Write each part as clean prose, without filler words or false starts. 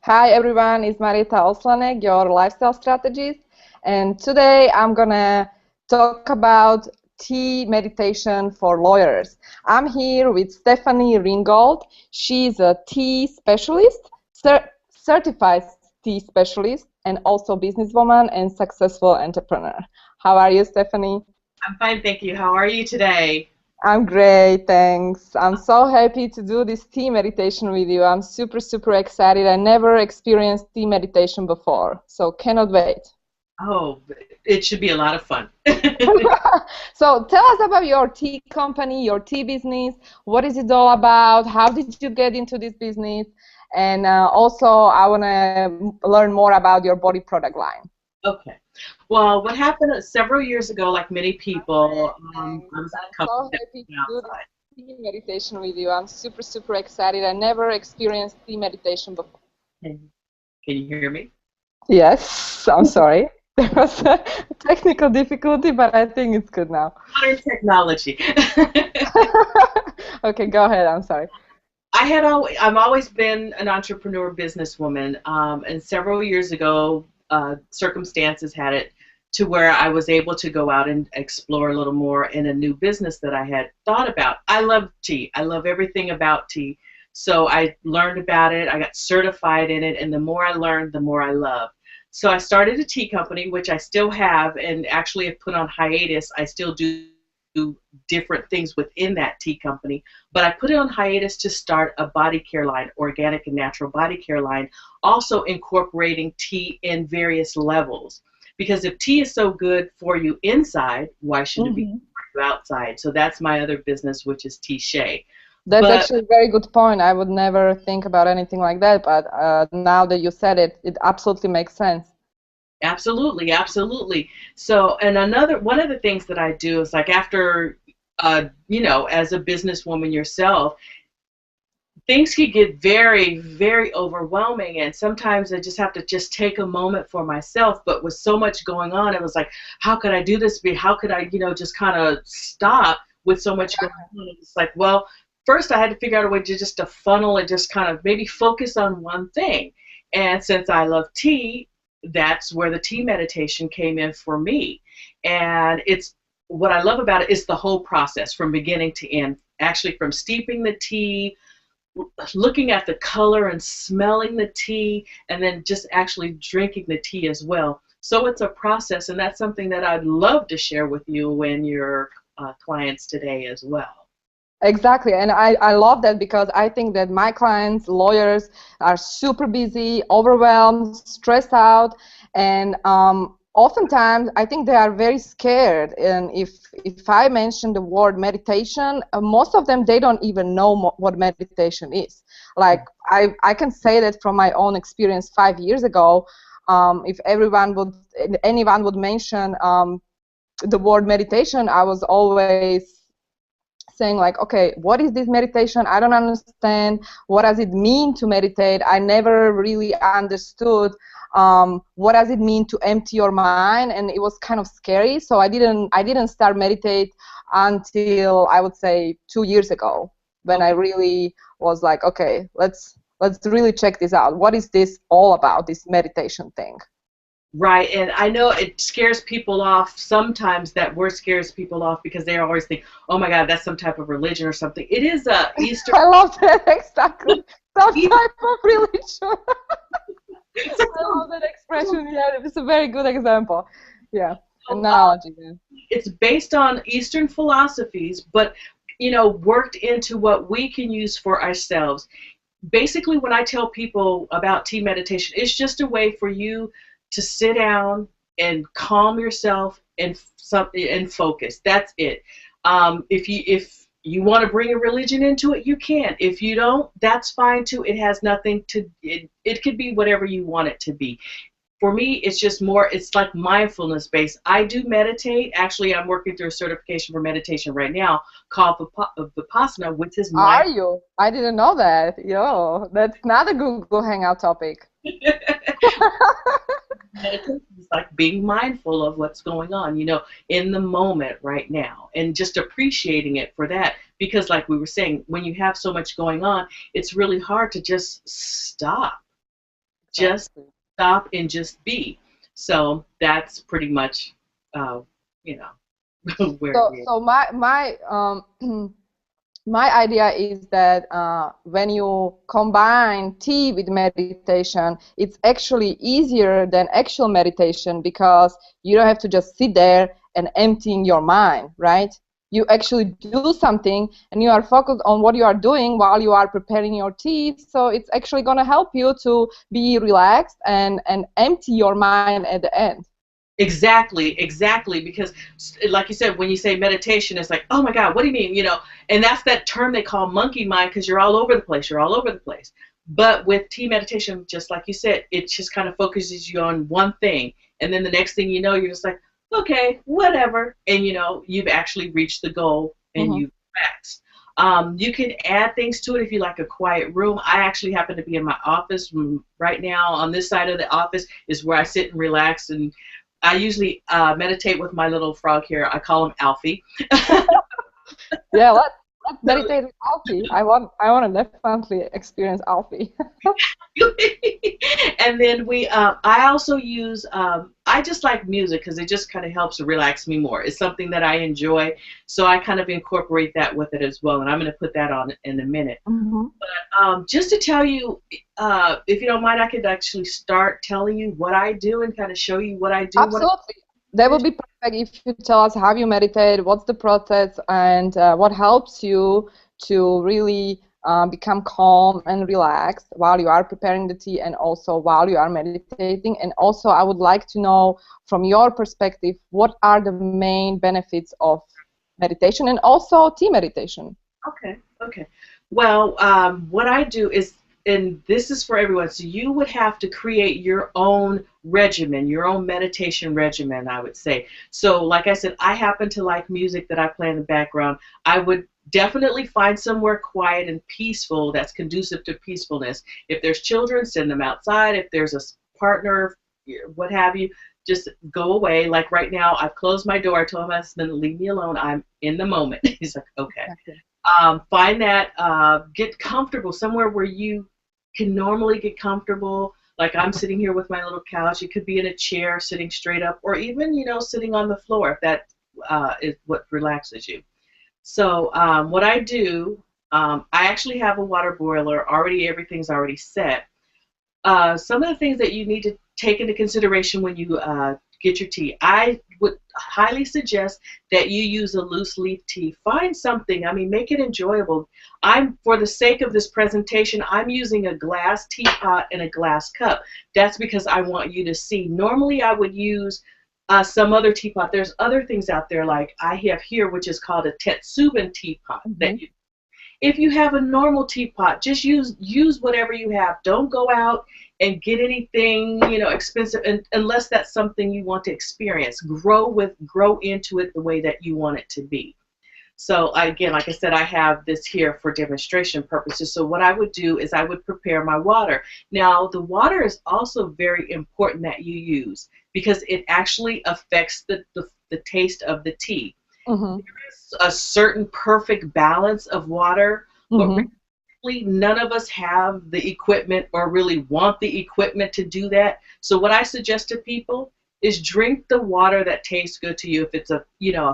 Hi everyone, it's Marita Oslanek, your lifestyle strategist, and today I'm gonna talk about tea meditation for lawyers. I'm here with Stefanie Ringgold. She's a tea specialist, certified tea specialist, and also businesswoman and successful entrepreneur. How are you, Stefanie? I'm fine, thank you. How are you today? I'm great, thanks. I'm so happy to do this tea meditation with you. I'm super excited. I never experienced tea meditation before, so cannot wait. Oh, it should be a lot of fun. So tell us about your tea company, your tea business. What is it all about? How did you get into this business? And also, I want to learn more about your body product line. Okay. Well, what happened several years ago, like many people, I was in I'm a company so that happy to was do this outside. tea meditation with you. I'm super excited. I never experienced tea meditation before. Can you hear me? Yes, I'm sorry. There was a technical difficulty, but I think it's good now. Modern technology. Okay, go ahead. I'm sorry. I've always been an entrepreneur businesswoman, and several years ago, circumstances had it to where I was able to go out and explore a little more in a new business that I had thought about. I love tea. I love everything about tea. So I learned about it. I got certified in it, and the more I learned, the more I love. So I started a tea company, which I still have, and actually have put on hiatus. I still do different things within that tea company, but I put it on hiatus to start a body care line, organic and natural body care line, also incorporating tea in various levels. Because if tea is so good for you inside, why shouldn't it be Hmm. good for you outside? So that's my other business, which is Tea Shea. That's But actually a very good point. I would never think about anything like that, but now that you said it, it absolutely makes sense. absolutely, absolutely. So, and another one of the things that I do is like after, as a businesswoman yourself, things could get very overwhelming, and sometimes I just have to just take a moment for myself. But with so much going on, it was like, how could I do this? How could I, just kind of stop with so much going on? It's like, well, first I had to figure out a way to just to funnel and just kind of maybe focus on one thing. And since I love tea, that's where the tea meditation came in for me. And it's what I love about it is the whole process from beginning to end, actually from steeping the tea, looking at the color and smelling the tea, and then just actually drinking the tea as well. So it's a process, and that's something that I'd love to share with you and your clients today as well. Exactly, and I love that because I think that my clients, lawyers, are super busy, overwhelmed, stressed out, and oftentimes I think they are very scared. And if I mention the word meditation, most of them they don't even know what meditation is. Like I can say that from my own experience 5 years ago. If anyone would mention the word meditation, I was always saying like, okay, what is this meditation? I don't understand. What does it mean to meditate? I never really understood what does it mean to empty your mind, and it was kind of scary. So I didn't start meditate until I would say 2 years ago, when I Okay. really was like, okay, let's really check this out. What is this all about, this meditation thing? Right, and I know it scares people off sometimes. That word scares people off because they always think, "Oh my God, that's some type of religion or something." It is a Eastern. I love that. Exactly, some type of religion. I love that expression. Yeah, it's a very good example. Yeah, analogy. Yeah. It's based on Eastern philosophies, but worked into what we can use for ourselves. Basically, when I tell people about tea meditation, it's just a way for you to sit down and calm yourself and focus. That's it. If you want to bring a religion into it, you can. If you don't, that's fine too. It has nothing to. It could be whatever you want it to be. For me, it's just more, it's like mindfulness based. I do meditate. Actually, I'm working through a certification for meditation right now called Vipassana, which is Are mind. you? I didn't know that. Yo, that's not a Google Hangout topic. Meditation is like being mindful of what's going on, in the moment right now, and just appreciating it for that. Because, like we were saying, when you have so much going on, it's really hard to just stop. just stop and just be. So that's pretty much, you know, where So, it is. so my idea is that when you combine tea with meditation, it's actually easier than actual meditation because you don't have to just sit there and emptying your mind, right? You actually do something and you are focused on what you are doing while you are preparing your tea. So it's actually going to help you to be relaxed and empty your mind at the end. Exactly, exactly. Because, like you said, when you say meditation, it's like, oh my God, what do you mean? You know, and that's that term they call monkey mind because you're all over the place. You're all over the place. But with tea meditation, just like you said, it just kind of focuses you on one thing, and then the next thing you know, you're just like, okay, whatever, and you know, you've actually reached the goal and Mm-hmm. you've relaxed. You can add things to it if you like a quiet room. I actually happen to be in my office right now. On this side of the office is where I sit and relax, and I usually meditate with my little frog here. I call him Alfie. Yeah, let's So, meditate with Alfie. I want to definitely experience Alfie. and then I also use, I just like music because it just kind of helps relax me more. It's something that I enjoy, so I kind of incorporate that with it as well. And I'm going to put that on in a minute. Hmm. Just to tell you, if you don't mind, I could actually start telling you what I do and kind of show you what I do. Absolutely. That would be perfect if you tell us how you meditate, what's the process, and what helps you to really become calm and relaxed while you are preparing the tea and also while you are meditating. And also, I would like to know from your perspective, what are the main benefits of meditation and also tea meditation? Okay, okay. Well, what I do is, and this is for everyone, so you would have to create your own regimen, your own meditation regimen, I would say. So, like I said, I happen to like music that I play in the background. I would definitely find somewhere quiet and peaceful that's conducive to peacefulness. If there's children, send them outside. If there's a partner, what have you, just go away. Like right now, I've closed my door. I told my husband, leave me alone. I'm in the moment. He's like, okay. Okay. Find that, get comfortable somewhere where you can normally get comfortable. Like I'm sitting here with my little couch. It could be in a chair, sitting straight up, or even, you know, sitting on the floor if that is what relaxes you. So what I do, I actually have a water boiler already. Everything's already set. Some of the things that you need to take into consideration when you get your tea, I would highly suggest that you use a loose leaf tea. Find something, I mean, make it enjoyable. For the sake of this presentation, I'm using a glass teapot and a glass cup. That's because I want you to see. Normally, I would use some other teapot. There's other things out there like I have here, which is called a Tetsuban teapot. Hmm. If you have a normal teapot, just use whatever you have. Don't go out and get anything, you know, expensive, unless that's something you want to experience. Grow into it the way that you want it to be. So again, like I said, I have this here for demonstration purposes. So what I would do is I would prepare my water. Now, the water is also very important that you use because it actually affects the taste of the tea. Hmm. A certain perfect balance of water, but Hmm. really none of us have the equipment or really want the equipment to do that. So what I suggest to people is drink the water that tastes good to you. If it's a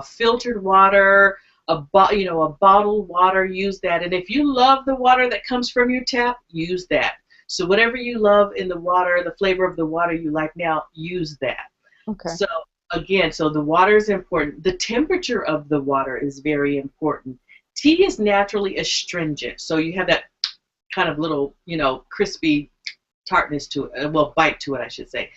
filtered water, a bottled water, use that. And if you love the water that comes from your tap, use that. So whatever you love in the water, the flavor of the water you like now, use that. Okay. So again, so the water is important. The temperature of the water is very important. Tea is naturally astringent, so you have that kind of little, crispy tartness to it, well, bite to it, I should say.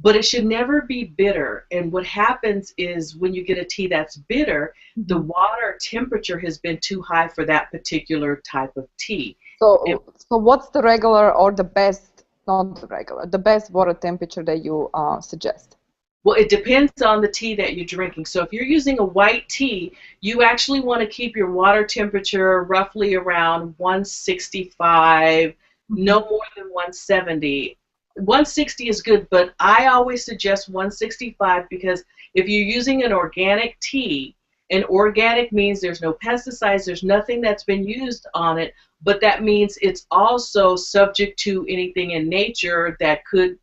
But it should never be bitter. And what happens is when you get a tea that's bitter, the Hmm. water temperature has been too high for that particular type of tea. And So what's the regular or the best, not the regular, the best water temperature that you suggest? Well, it depends on the tea that you're drinking. So if you're using a white tea, you actually want to keep your water temperature roughly around 165, Hmm. no more than 170. 160 is good, but I always suggest 165 because if you're using an organic tea, And organic means there's no pesticides, there's nothing that's been used on it, but that means it's also subject to anything in nature that could,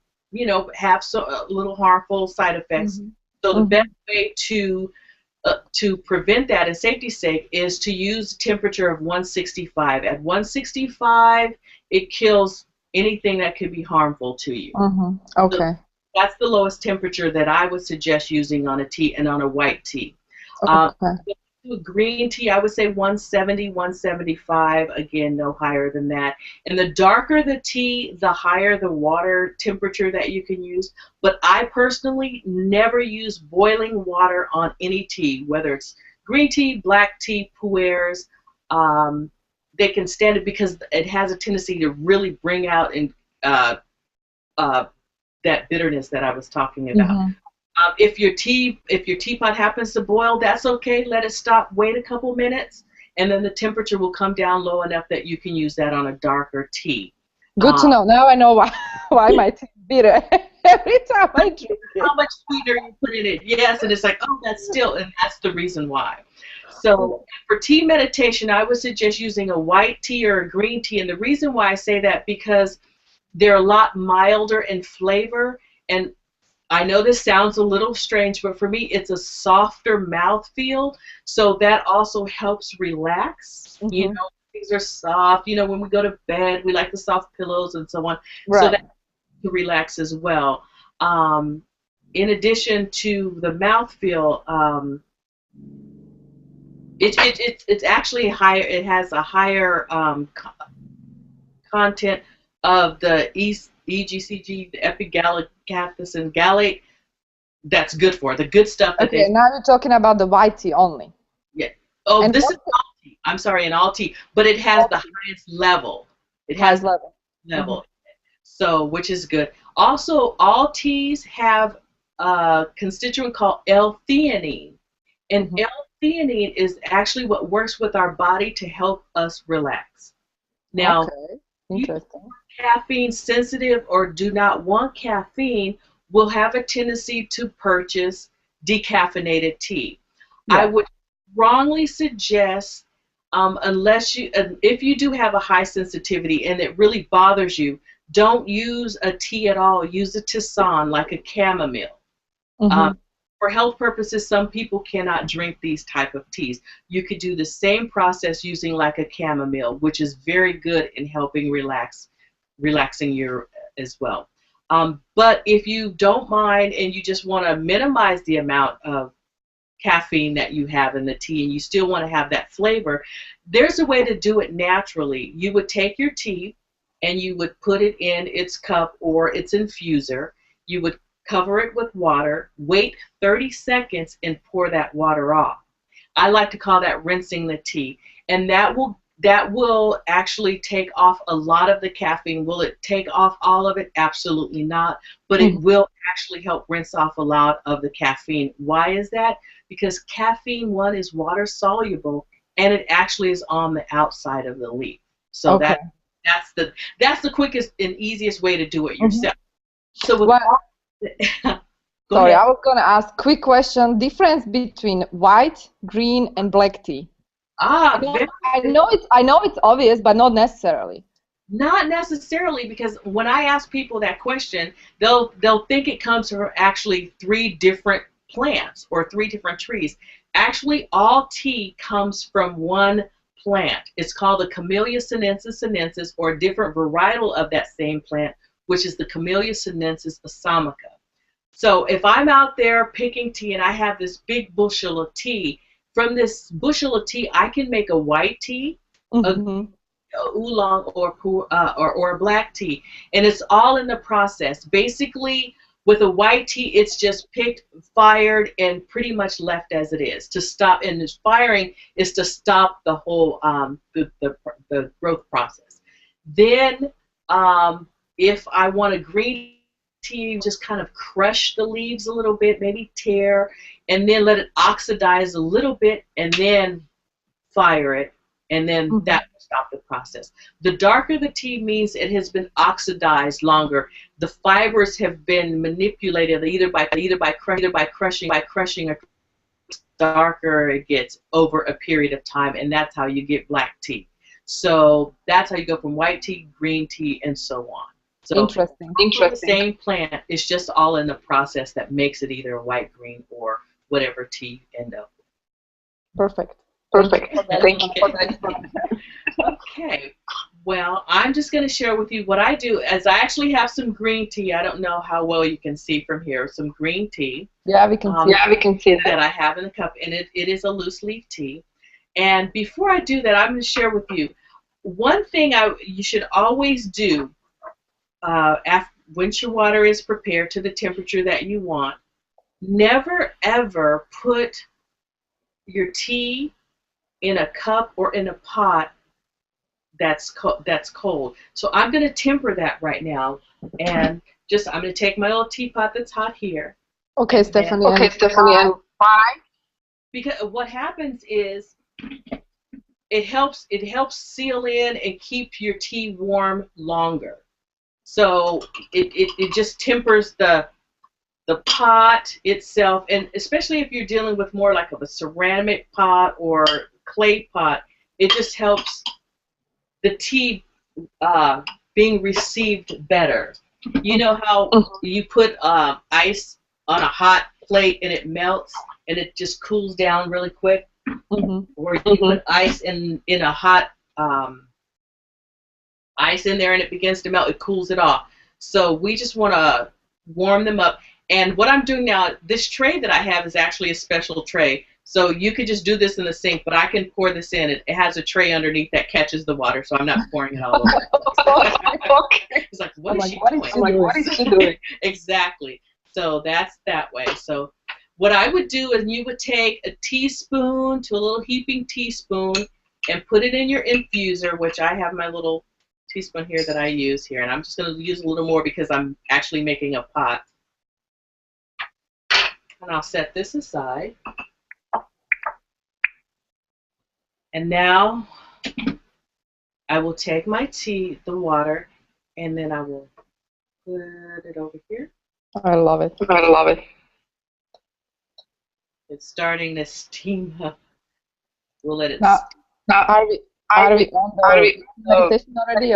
have a little harmful side effects. Mm-hmm. So the Mm-hmm. best way to prevent that and safety's sake is to use a temperature of 165. At 165, it kills anything that could be harmful to you. Mm-hmm. So Okay. that's the lowest temperature that I would suggest using on a tea and on a white tea. Okay. A green tea, I would say 170, 175. Again, no higher than that. And the darker the tea, the higher the water temperature that you can use. But I personally never use boiling water on any tea, whether it's green tea, black tea, pu'ers. They can stand it because it has a tendency to really bring out and uh, uh, that bitterness that I was talking about. Mm-hmm. If your teapot happens to boil, that's okay. Let it stop. Wait a couple minutes, and then the temperature will come down low enough that you can use that on a darker tea. Good to know. Now I know why my tea is bitter every time I drink it. How much sweetener you put in it? Yes, and it's like, oh, and that's the reason why. So for tea meditation, I would suggest using a white tea or a green tea, and the reason why I say that because they're a lot milder in flavor. And I know this sounds a little strange, but for me, it's a softer mouthfeel, so that also helps relax. Mm-hmm. Things are soft. When we go to bed, we like the soft pillows and so on. Right. So that to relax as well. In addition to the mouthfeel, it's actually higher. It has a higher content of the EGCG, the epigallocathin and gallate. That's good for it. The good stuff that Okay, now you're talking about the white tea only. Yeah. Oh, and this is all tea. I'm sorry, in all tea, but it has the highest level. It has level. level. So, which is good. Also, all teas have a constituent called L-theanine, and L-theanine is actually what works with our body to help us relax. Now, okay. Interesting. Caffeine sensitive or do not want caffeine will have a tendency to purchase decaffeinated tea. Yeah. I would strongly suggest, if you do have a high sensitivity and it really bothers you, don't use a tea at all. Use a tisane like a chamomile. For health purposes, some people cannot drink these type of teas. You could do the same process using like a chamomile, which is very good in helping relaxing you as well. But if you don't mind and you just want to minimize the amount of caffeine that you have in the tea and you still want to have that flavor, there's a way to do it naturally. You would take your tea and you would put it in its cup or its infuser. You would cover it with water, wait 30 seconds, and pour that water off. I like to call that rinsing the tea, and that will actually take off a lot of the caffeine. Will it take off all of it? Absolutely not, but it will actually help rinse off a lot of the caffeine. Why is that? Because caffeine, one, is water soluble, and it actually is on the outside of the leaf. So that's the quickest and easiest way to do it yourself. So with sorry, I was going to ask quick question. Difference between white, green, and black tea. I know it's obvious, but not necessarily. Not necessarily, because when I ask people that question, they'll think it comes from actually 3 different plants or 3 different trees. Actually, all tea comes from one plant. It's called the Camellia sinensis or a different varietal of that same plant, which is the Camellia sinensis assamica. So if I'm out there picking tea and I have this big bushel of tea, from this bushel of tea, I can make a white tea, a oolong, or a black tea, and it's all in the process. Basically, with a white tea, it's just picked, fired, and pretty much left as it is to stop. And this firing is to stop the whole the growth process. Then, if I want a green tea, just kind of crush the leaves a little bit, maybe tear, and then let it oxidize a little bit, and then fire it, and then that will stop the process. The darker the tea means it has been oxidized longer. The fibers have been manipulated either by crushing, darker it gets over a period of time, and that's how you get black tea. So that's how you go from white tea, green tea, and so on. So Interesting. the same plant, it's just all in the process that makes it either a white, green, or whatever tea you end up with. Perfect. Thank you Perfect. for that Thank you for information. that. Okay. Well, I'm just going to share with you what I do. As I actually have some green tea. I don't know how well you can see from here. Some green tea. Yeah, we can see. Yeah, we can see that I have in a cup, and it is a loose leaf tea. And before I do that, I'm going to share with you one thing you should always do once your water is prepared to the temperature that you want. Never ever put your tea in a cup or in a pot that's cold. So I'm going to temper that right now, and I'm going to take my little teapot that's hot here. Okay, Stephanie. Okay, And Stephanie, and why? Because what happens is it helps seal in and keep your tea warm longer. So it just tempers the pot itself, and especially if you're dealing with more like of a ceramic pot or clay pot, it just helps the tea being received better. You know how you put ice on a hot plate and it melts and it just cools down really quick? Or you put ice in a hot ice in there and it begins to melt, it cools it off. So we just want to warm them up. And what I'm doing now, this tray that I have is actually a special tray. So you could just do this in the sink, but I can pour this in. It has a tray underneath that catches the water, so I'm not pouring it all over. It's like, what is she doing? I'm like, what is she doing? Exactly. So that's that way. So what I would do is you would take a teaspoon to a little heaping teaspoon and put it in your infuser, which I have my little teaspoon here that I use here. And I'm just going to use a little more because I'm actually making a pot. And I'll set this aside. And now I will take my tea, the water, and then I will put it over here. I love it. I love it. It's starting to steam up. We'll let it. Now, are we on the meditation already,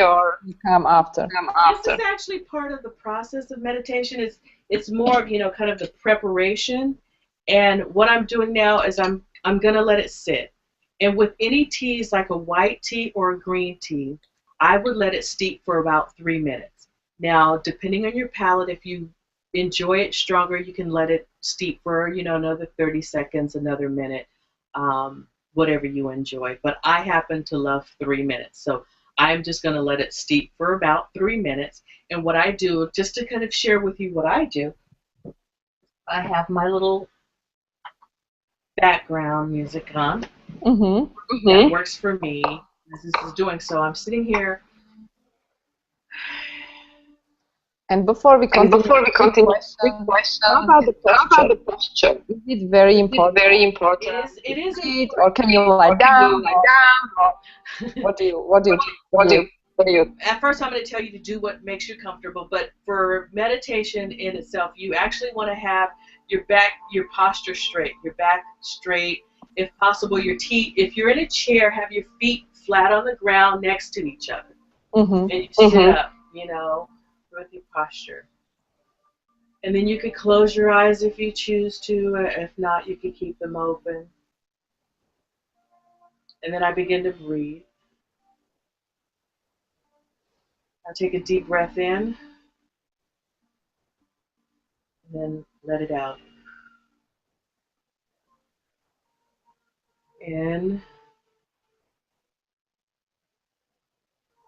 or we come after? This is actually part of the process of meditation. It's more of, kind of the preparation. And what I'm doing now is I'm gonna let it sit. And with any teas, like a white tea or a green tea, I would let it steep for about 3 minutes. Now, depending on your palate, if you enjoy it stronger, you can let it steep for, another 30 seconds, another minute, whatever you enjoy. But I happen to love 3 minutes. So I'm just going to let it steep for about 3 minutes. And what I do, just to kind of share with you what I do, I have my little background music on. That works for me. This is doing so. I'm sitting here. And before we continue, quick question. How about the posture? Is it very important? It is Sit, or can you lie down? What do you? At first, I'm going to tell you to do what makes you comfortable. But for meditation in itself, you actually want to have your posture straight, your back straight. If possible, if you're in a chair, have your feet flat on the ground next to each other. And you sit up, with your posture. And then you could close your eyes if you choose to. If not, you can keep them open. And then I begin to breathe. I take a deep breath in. And then let it out. In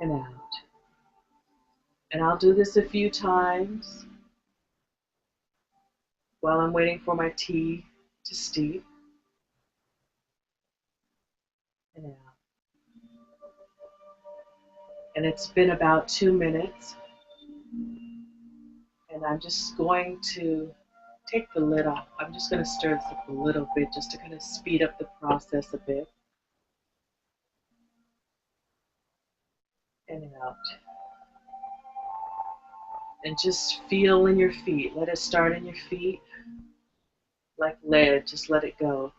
and out. And I'll do this a few times while I'm waiting for my tea to steep. And out. And it's been about 2 minutes. And I'm just going to take the lid off. I'm just going to stir this up a little bit just to kind of speed up the process a bit. In and out. And just feel in your feet. Let it start in your feet. like lead. Just let it go.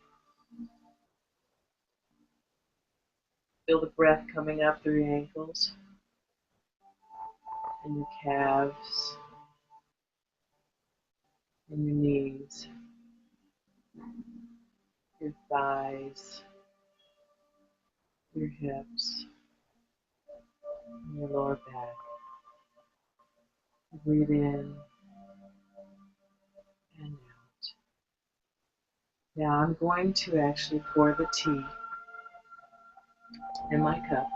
Feel the breath coming up through your ankles and your calves and your knees, your thighs, your hips, and your lower back. Breathe in and out. Now I'm going to actually pour the tea in my cup.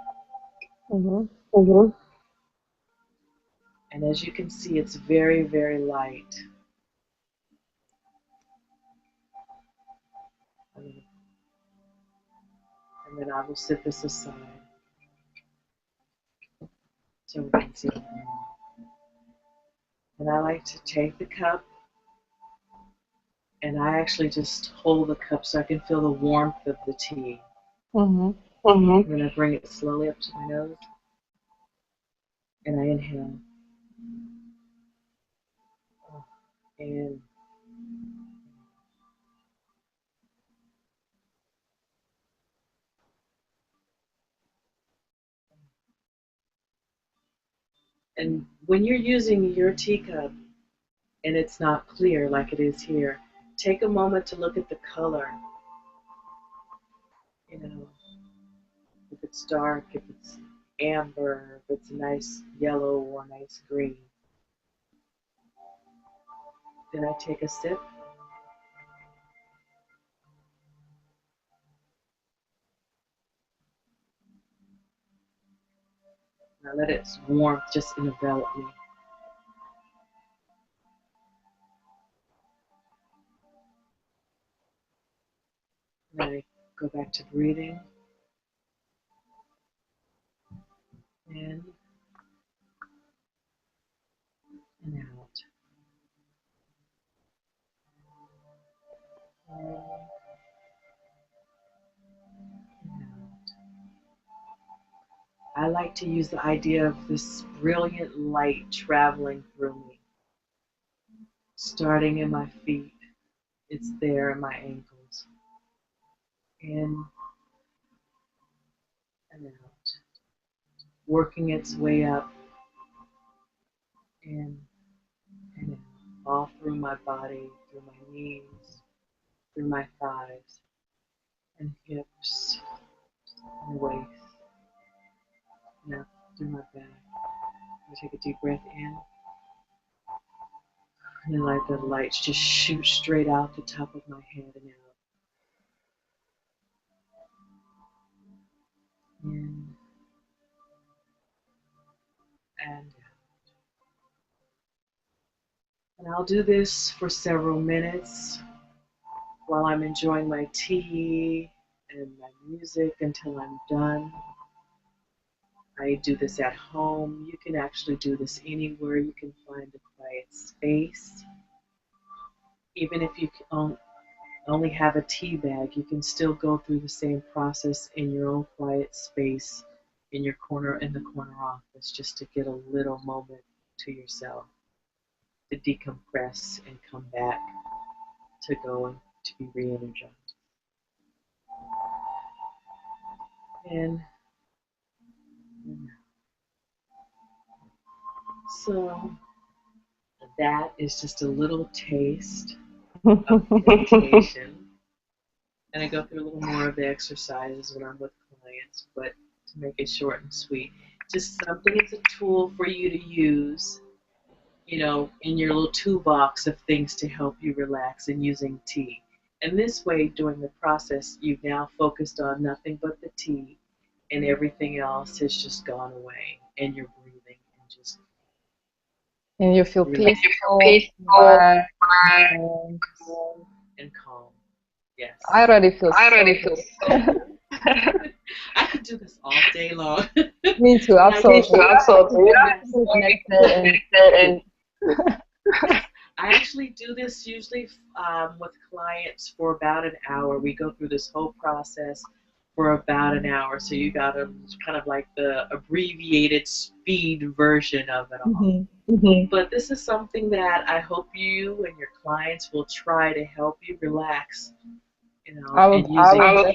Mm-hmm. And as you can see, it's very, very light. And then I will set this aside so we can see it more. And I like to take the cup and I actually just hold the cup so I can feel the warmth of the tea. Mm-hmm. I'm going to bring it slowly up to my nose and I inhale. And when you're using your teacup and it's not clear like it is here, take a moment to look at the color. You know, if it's dark, if it's amber, if it's a nice yellow or nice green. Then I take a sip. And I let its warmth just envelop me. Then I go back to breathing. In and out. In and out. I like to use the idea of this brilliant light traveling through me, starting in my feet. It's there in my ankles. In and out. Working its way up. In and out. All through my body, through my knees, through my thighs, and hips, and waist, and up through my back. I take a deep breath in, and then let the lights just shoot straight out the top of my head and out. In and out. And I'll do this for several minutes while I'm enjoying my tea and my music until I'm done. I do this at home. You can actually do this anywhere you can find a quiet space. Even if you only have a tea bag, you can still go through the same process in your own quiet space in the corner office, just to get a little moment to yourself to decompress and come back to go and to be re-energized. And so that is just a little taste of meditation. And I go through a little more of the exercises when I'm with clients, but to make it short and sweet, just something as a tool for you to use, you know, in your little toolbox of things to help you relax and using tea. And this way, during the process, you've now focused on nothing but the tea, and everything else has just gone away, and you're breathing and just And you feel relax. peaceful, And calm. Yes. I already feel so good. I could do this all day long. Me too, absolutely. I actually do this usually with clients for about an hour. We go through this whole process for about an hour. So you got a kind of like the abbreviated speed version of it all. But this is something that I hope you and your clients will try to help you relax, and using I will try your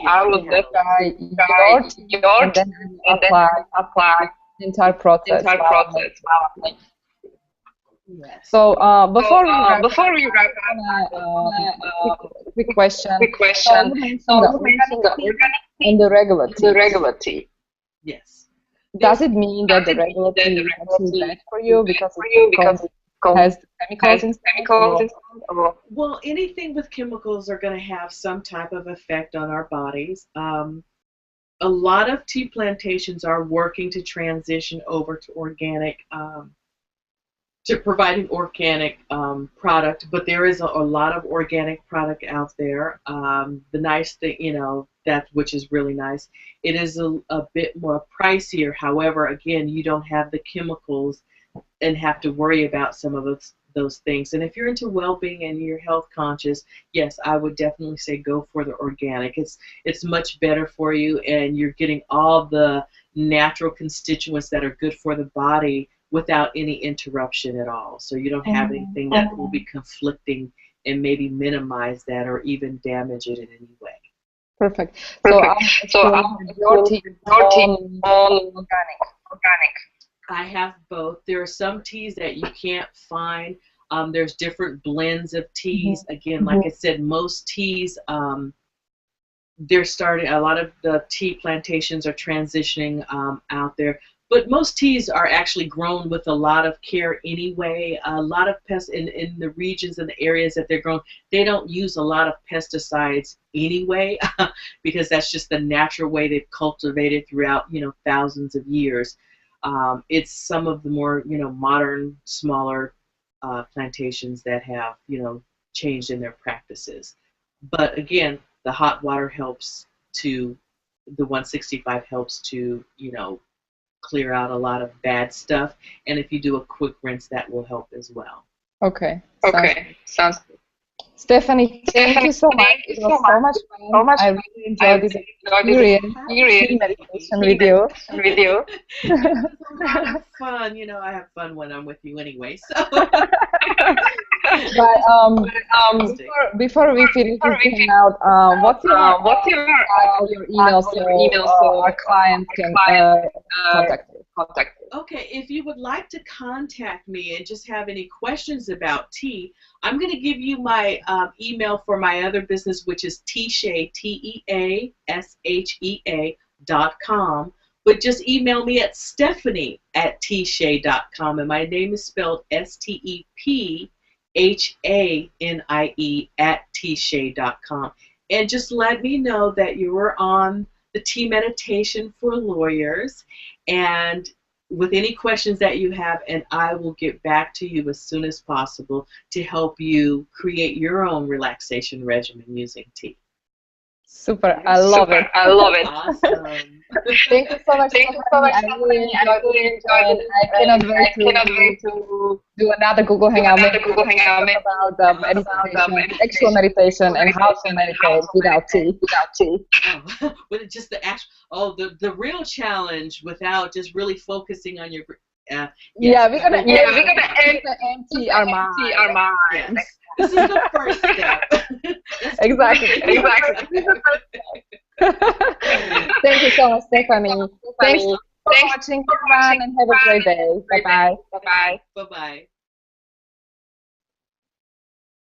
tea, and then I will apply the entire process. Yes. So before we wrap wrap quick question. So you mentioned the organic and the regular tea. Yes. Does it mean that the regular tea is actually bad for you because it has chemicals inside? Well, anything with chemicals are going to have some type of effect on our bodies. A lot of tea plantations are working to transition over to organic, to providing organic product, but there is a lot of organic product out there. The nice thing, that which is really nice, it is a bit more pricier. However, again, you don't have the chemicals and have to worry about some of those things. And if you're into well-being and you're health conscious, yes, I would definitely say go for the organic. It's much better for you, and you're getting all the natural constituents that are good for the body without any interruption at all. So you don't have anything that will be conflicting and maybe minimize that or even damage it in any way. Perfect. So your tea all organic. I have both. There are some teas that you can't find. There's different blends of teas. Again, like I said, most teas, they're starting, a lot of the tea plantations are transitioning out there. But most teas are actually grown with a lot of care anyway. A lot of pests in the regions and the areas that they're grown, they don't use a lot of pesticides anyway, because that's just the natural way they've cultivated throughout, thousands of years. It's some of the more, modern, smaller plantations that have, changed in their practices. But again, the hot water helps to, the 165 helps to, clear out a lot of bad stuff. And if you do a quick rinse, that will help as well. Okay. Sounds good. Stefanie, thank you so much. It was so much fun. I really enjoyed this experience, tea meditation with you. It's a lot of fun. I have fun when I'm with you anyway. So. But before we finish this hangout, what's your email so our clients can contact you? Okay, if you would like to contact me and just have any questions about tea, I'm going to give you my email for my other business, which is Teashea, TEASHEA.com. But just email me at Stefanie@teashea.com, and my name is spelled STEPHANIE@teashea.com. And just let me know that you were on the tea meditation for lawyers, and with any questions that you have, and I will get back to you as soon as possible to help you create your own relaxation regimen using tea. Super. I love it. Awesome. Thank you so much. I really enjoyed it. I cannot wait to do another Google Hangout. About meditation, actual meditation, and how to meditate without tea. With just the actual, the real challenge without just really focusing on your. We're gonna empty our mind. Yes. This is the first step. Exactly. Thank you so much, Stefanie. Thanks for watching, everyone, and have a great day. Bye-bye. Bye-bye.